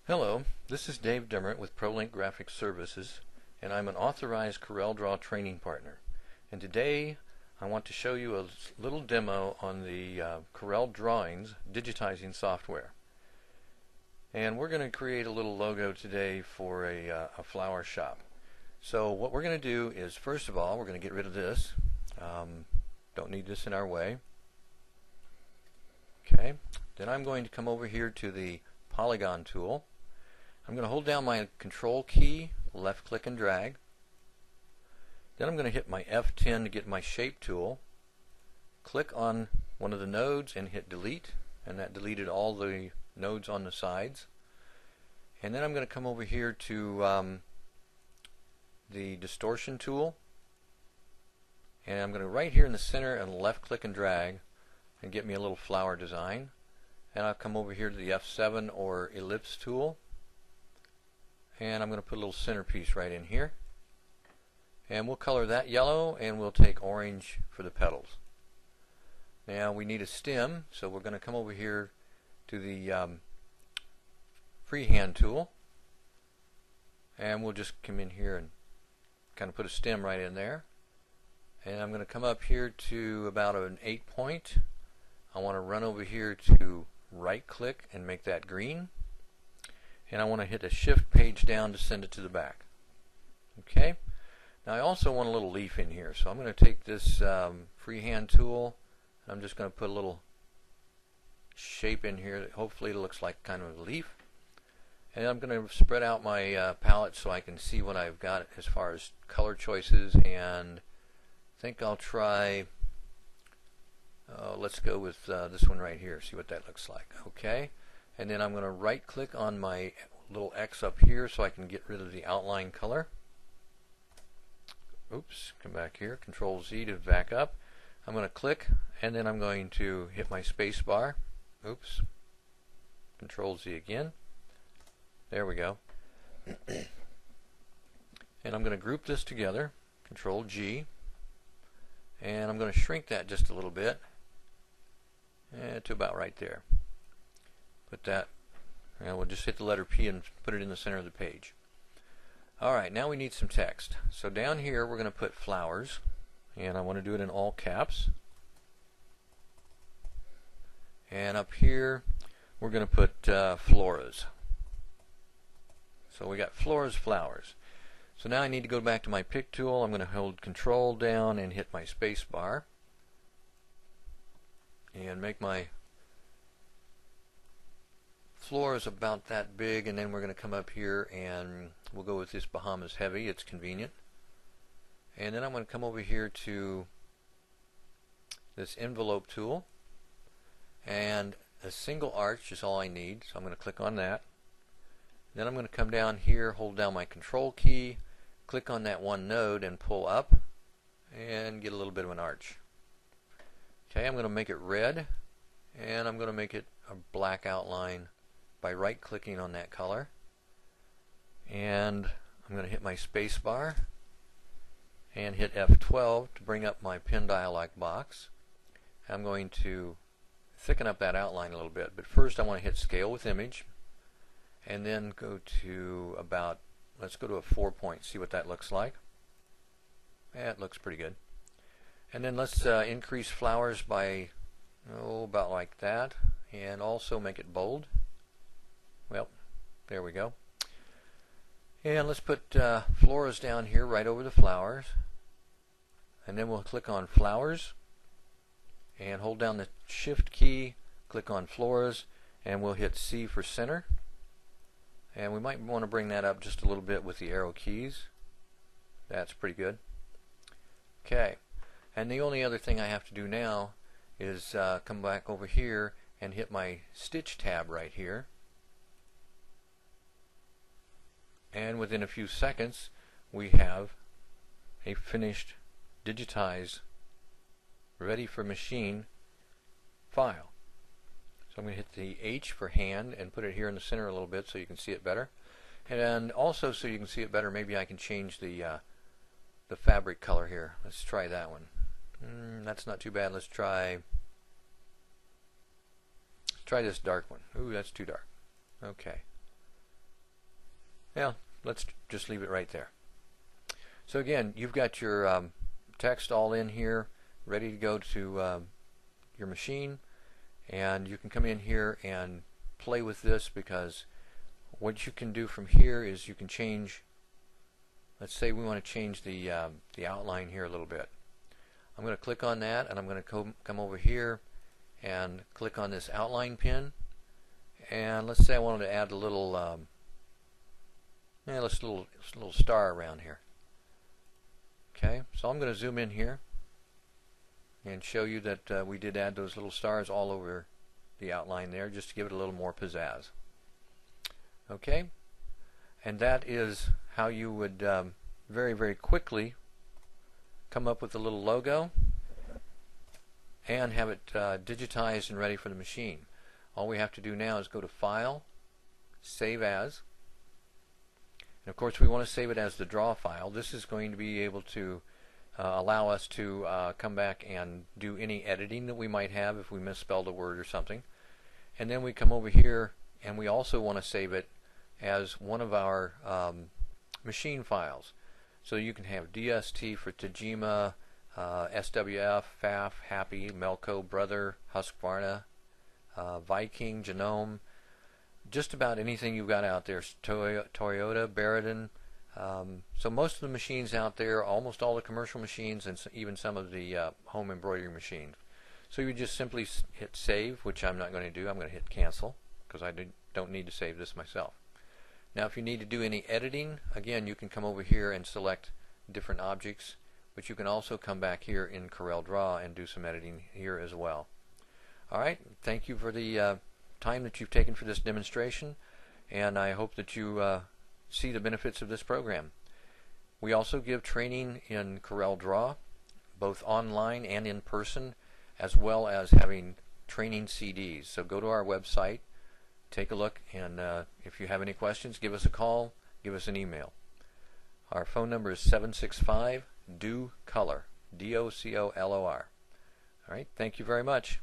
Hello, this is Dave Demert with ProLink Graphic Services, and I'm an authorized CorelDRAW training partner. And today I want to show you a little demo on the CorelDRAWings Digitizing Software. And we're going to create a little logo today for a flower shop. So what we're going to do is, first of all, we're going to get rid of this. Don't need this in our way. Okay. Then I'm going to come over here to the polygon tool. I'm going to hold down my control key, left click and drag. Then I'm going to hit my F10 to get my shape tool. Click on one of the nodes and hit delete, and that deleted all the nodes on the sides. And then I'm going to come over here to the distortion tool, and I'm going to right here in the center and left click and drag and get me a little flower design. And I'll come over here to the F7 or ellipse tool, and I'm going to put a little centerpiece right in here, and we'll color that yellow, and we'll take orange for the petals. Now we need a stem, so we're going to come over here to the freehand tool, and we'll just come in here and kind of put a stem right in there. And I'm going to come up here to about an 8 point. I want to run over here to right click and make that green, and I want to hit a shift page down to send it to the back. Okay, now I also want a little leaf in here, so I'm going to take this freehand tool and I'm just going to put a little shape in here that hopefully looks like kind of a leaf, and I'm going to spread out my palette so I can see what I've got as far as color choices, and I think I'll try let's go with this one right here, see what that looks like. Okay, and then I'm going to right click on my little X up here so I can get rid of the outline color. Oops, come back here, Control Z to back up. I'm going to click, and then I'm going to hit my space bar. Oops, Control Z again. There we go. And I'm going to group this together, Control G, and I'm going to shrink that just a little bit to about right there. Put that, and we'll just hit the letter P and put it in the center of the page. Alright, now we need some text. So down here we're going to put flowers, and I want to do it in all caps. And up here we're going to put floras. So we got floras, flowers. So now I need to go back to my pick tool. I'm going to hold Control down and hit my space bar and make my floras about that big, and then we're going to come up here and we'll go with this Bahamas Heavy. It's convenient. And then I'm going to come over here to this envelope tool, and a single arch is all I need, so I'm going to click on that. Then I'm going to come down here, hold down my control key, click on that one node and pull up and get a little bit of an arch. Okay, I'm going to make it red, and I'm going to make it a black outline by right clicking on that color, and I'm going to hit my space bar and hit F12 to bring up my pen dialog box. I'm going to thicken up that outline a little bit, but first I want to hit scale with image, and then go to about, let's go to a 4 point, see what that looks like. Yeah, it looks pretty good. And then let's increase flowers by about like that, and also make it bold. Well, there we go. And let's put floras down here right over the flowers, and then we'll click on flowers and hold down the shift key, click on floras, and we'll hit C for center. And we might want to bring that up just a little bit with the arrow keys. That's pretty good. Okay, and the only other thing I have to do now is come back over here and hit my stitch tab right here. And within a few seconds we have a finished, digitized, ready for machine file. So I'm going to hit the H for hand and put it here in the center a little bit so you can see it better. And also, so you can see it better, maybe I can change the fabric color here. Let's try that one. That's not too bad. Let's try this dark one. Ooh, that's too dark. Okay. Yeah, let's just leave it right there. So again, you've got your text all in here, ready to go to your machine, and you can come in here and play with this, because what you can do from here is you can change. Let's say we want to change the outline here a little bit. I'm going to click on that, and I'm going to come over here and click on this outline pin, and let's say I wanted to add a little little star around here. Okay, so I'm going to zoom in here and show you that we did add those little stars all over the outline there, just to give it a little more pizzazz. Okay, and that is how you would very, very quickly come up with a little logo and have it digitized and ready for the machine. All we have to do now is go to File, Save As, and of course we want to save it as the draw file. This is going to be able to allow us to come back and do any editing that we might have if we misspelled a word or something. And then we come over here, and we also want to save it as one of our machine files. So you can have DST for Tajima, SWF, FAF, Happy, Melco, Brother, Husqvarna, Viking, Genome, just about anything you've got out there. Toyota, Barradin. So most of the machines out there, almost all the commercial machines, and even some of the home embroidery machines. So you just simply hit save, which I'm not going to do. I'm going to hit cancel, because I don't need to save this myself. Now if you need to do any editing, again, you can come over here and select different objects, but you can also come back here in CorelDRAW and do some editing here as well. Alright, thank you for the time that you've taken for this demonstration, and I hope that you see the benefits of this program. We also give training in CorelDRAW, both online and in person, as well as having training CDs. So go to our website, take a look, and if you have any questions, give us a call, give us an email. Our phone number is 765-DO-COLOR, D-O-C-O-L-O-R. All right, thank you very much.